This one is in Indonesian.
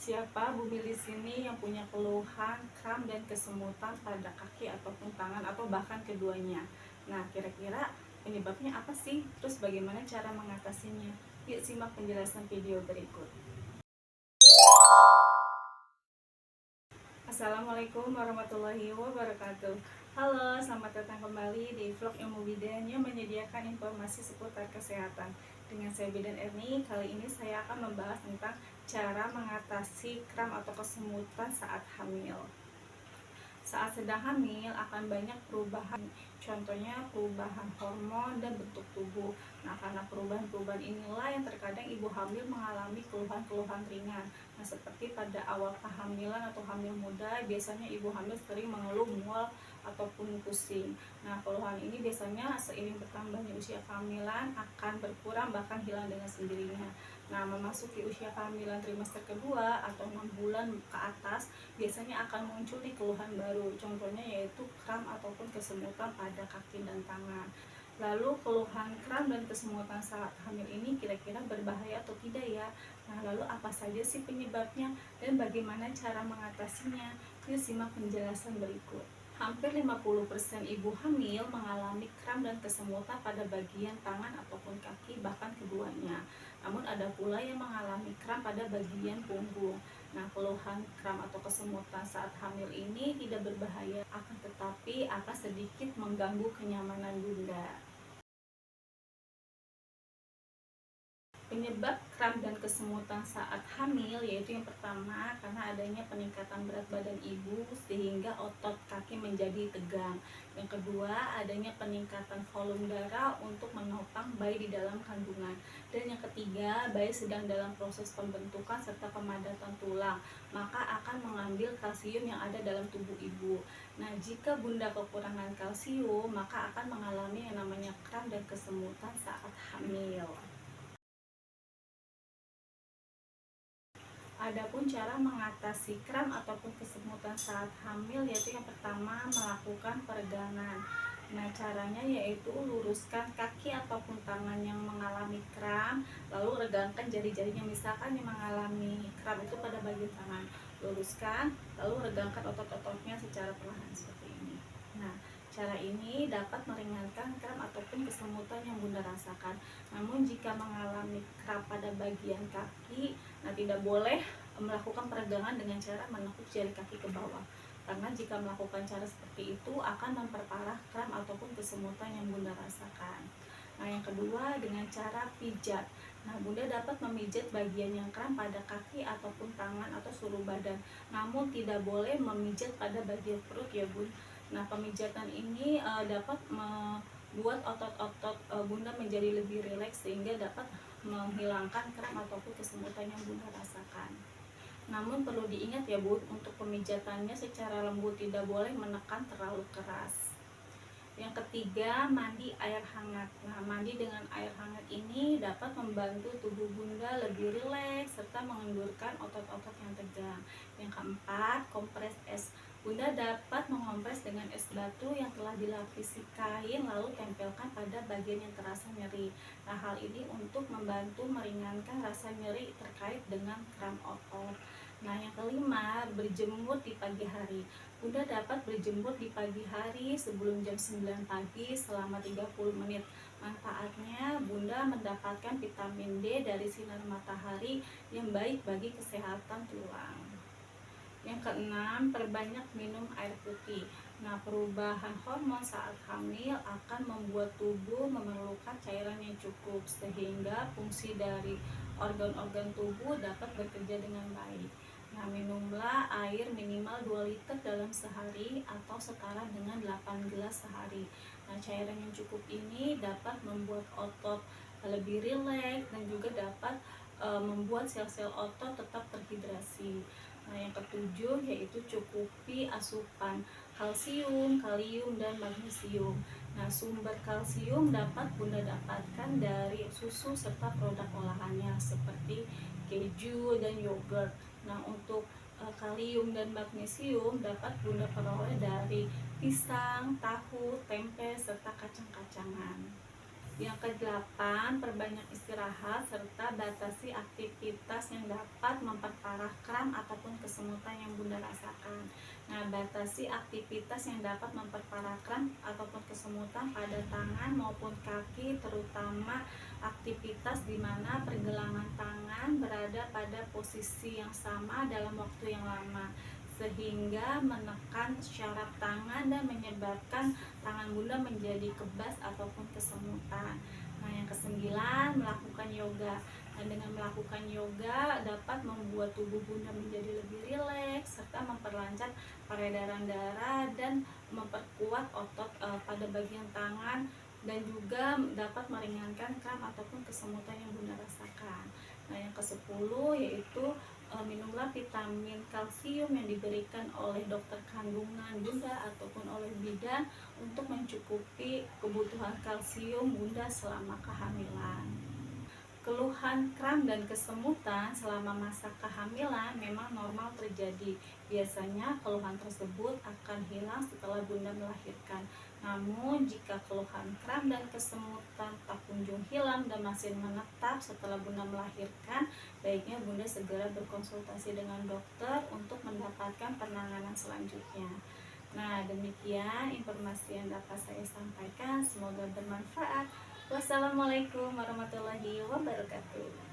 Siapa bumi di sini yang punya keluhan kram dan kesemutan pada kaki ataupun tangan atau bahkan keduanya? Nah, kira-kira penyebabnya apa sih? Terus bagaimana cara mengatasinya? Yuk simak penjelasan video berikut. Assalamualaikum warahmatullahi wabarakatuh. Halo, selamat datang kembali di vlog Ilmu Bidan yang menyediakan informasi seputar kesehatan. Dengan saya Bidan Erni, kali ini saya akan membahas tentang cara mengatasi kram atau kesemutan saat hamil. Saat sedang hamil akan banyak perubahan, contohnya perubahan hormon dan bentuk tubuh. Nah, karena perubahan-perubahan inilah yang terkadang ibu hamil mengalami keluhan-keluhan ringan. Nah, seperti pada awal kehamilan atau hamil muda, biasanya ibu hamil sering mengeluh mual ataupun pusing. Nah, keluhan ini biasanya seiring bertambahnya usia kehamilan akan berkurang bahkan hilang dengan sendirinya. Nah, memasuki usia kehamilan trimester kedua atau 6 bulan ke atas, biasanya akan muncul di keluhan baru. Contohnya yaitu kram ataupun kesemutan pada kaki dan tangan. Lalu keluhan kram dan kesemutan saat hamil ini kira-kira berbahaya atau tidak ya? Nah, lalu apa saja sih penyebabnya dan bagaimana cara mengatasinya? Yuk simak penjelasan berikut. Hampir 50% ibu hamil mengalami kram dan kesemutan pada bagian tangan ataupun kaki, bahkan keduanya. Namun ada pula yang mengalami kram pada bagian punggung. Nah, keluhan kram atau kesemutan saat hamil ini tidak berbahaya, akan tetapi akan sedikit mengganggu kenyamanan bunda. Penyebab kram dan kesemutan saat hamil yaitu yang pertama karena adanya peningkatan berat badan ibu sehingga otot kaki menjadi tegang. Yang kedua adanya peningkatan volume darah untuk menopang bayi di dalam kandungan. Dan yang ketiga, bayi sedang dalam proses pembentukan serta pemadatan tulang, maka akan mengambil kalsium yang ada dalam tubuh ibu. Nah, jika bunda kekurangan kalsium maka akan mengalami yang namanya kram dan kesemutan saat hamil. Adapun cara mengatasi kram ataupun kesemutan saat hamil yaitu yang pertama melakukan peregangan. Nah, caranya yaitu luruskan kaki ataupun tangan yang mengalami kram, lalu regangkan jari-jarinya. Misalkan yang mengalami kram itu pada bagian tangan, luruskan, lalu regangkan otot-ototnya secara perlahan seperti ini. Nah, cara ini dapat meringankan kram ataupun kesemutan yang bunda rasakan. Namun jika mengalami kram pada bagian kaki, nah tidak boleh melakukan peregangan dengan cara menekuk jari kaki ke bawah, karena jika melakukan cara seperti itu akan memperparah kram ataupun kesemutan yang bunda rasakan. Nah, yang kedua dengan cara pijat. Nah, bunda dapat memijat bagian yang kram pada kaki ataupun tangan atau seluruh badan, namun tidak boleh memijat pada bagian perut ya bun. Nah, pemijatan ini dapat membuat otot-otot bunda menjadi lebih rileks sehingga dapat menghilangkan kram ataupun kesemutan yang bunda rasakan. Namun perlu diingat ya bun, untuk pemijatannya secara lembut, tidak boleh menekan terlalu keras. Yang ketiga, mandi air hangat. Nah, mandi dengan air hangat ini dapat membantu tubuh bunda lebih rileks serta mengendurkan otot-otot yang tegang. Yang keempat, kompres es. Bunda dapat mengompres dengan es batu yang telah dilapisi kain lalu tempelkan pada bagian yang terasa nyeri. Nah, hal ini untuk membantu meringankan rasa nyeri terkait dengan kram otot. Nah, yang kelima, berjemur di pagi hari. Bunda dapat berjemur di pagi hari sebelum jam 9 pagi selama 30 menit. Manfaatnya, bunda mendapatkan vitamin D dari sinar matahari yang baik bagi kesehatan tulang. Yang keenam, perbanyak minum air putih. Nah, perubahan hormon saat hamil akan membuat tubuh memerlukan cairan yang cukup sehingga fungsi dari organ-organ tubuh dapat bekerja dengan baik. Nah, minumlah air minimal 2 liter dalam sehari atau setara dengan 8 gelas sehari. Nah, cairan yang cukup ini dapat membuat otot lebih rileks dan juga dapat membuat sel-sel otot tetap terhidrasi. Nah, yang ketujuh yaitu cukupi asupan kalsium, kalium, dan magnesium. Nah, sumber kalsium dapat bunda dapatkan dari susu serta produk olahannya seperti keju dan yogurt. Nah, untuk kalium dan magnesium dapat bunda peroleh dari pisang, tahu, tempe, serta kacang-kacangan. Yang kedelapan, perbanyak istirahat serta batasi aktivitas yang dapat memperparah kram ataupun kesemutan yang Bunda rasakan. Nah, batasi aktivitas yang dapat memperparah kram ataupun kesemutan pada tangan maupun kaki, terutama aktivitas di mana pergelangan tangan berada pada posisi yang sama dalam waktu yang lama, sehingga menekan syaraf tangan dan menyebabkan tangan Bunda menjadi kebas ataupun kesemutan. Nah, yang kesembilan, melakukan yoga. Nah, dengan melakukan yoga dapat membuat tubuh Bunda menjadi lebih rileks serta memperlancar peredaran darah dan memperkuat otot pada bagian tangan, dan juga dapat meringankan kram ataupun kesemutan yang Bunda rasakan. Nah, yang ke-10 yaitu minumlah vitamin kalsium yang diberikan oleh dokter kandungan Bunda ataupun oleh bidan untuk mencukupi kebutuhan kalsium Bunda selama kehamilan. Keluhan kram dan kesemutan selama masa kehamilan memang normal terjadi. Biasanya keluhan tersebut akan hilang setelah Bunda melahirkan. Namun jika keluhan kram dan kesemutan tak kunjung hilang dan masih menetap setelah Bunda melahirkan, baiknya Bunda segera berkonsultasi dengan dokter untuk mendapatkan penanganan selanjutnya. Nah, demikian informasi yang dapat saya sampaikan. Semoga bermanfaat. Wassalamualaikum warahmatullahi wabarakatuh.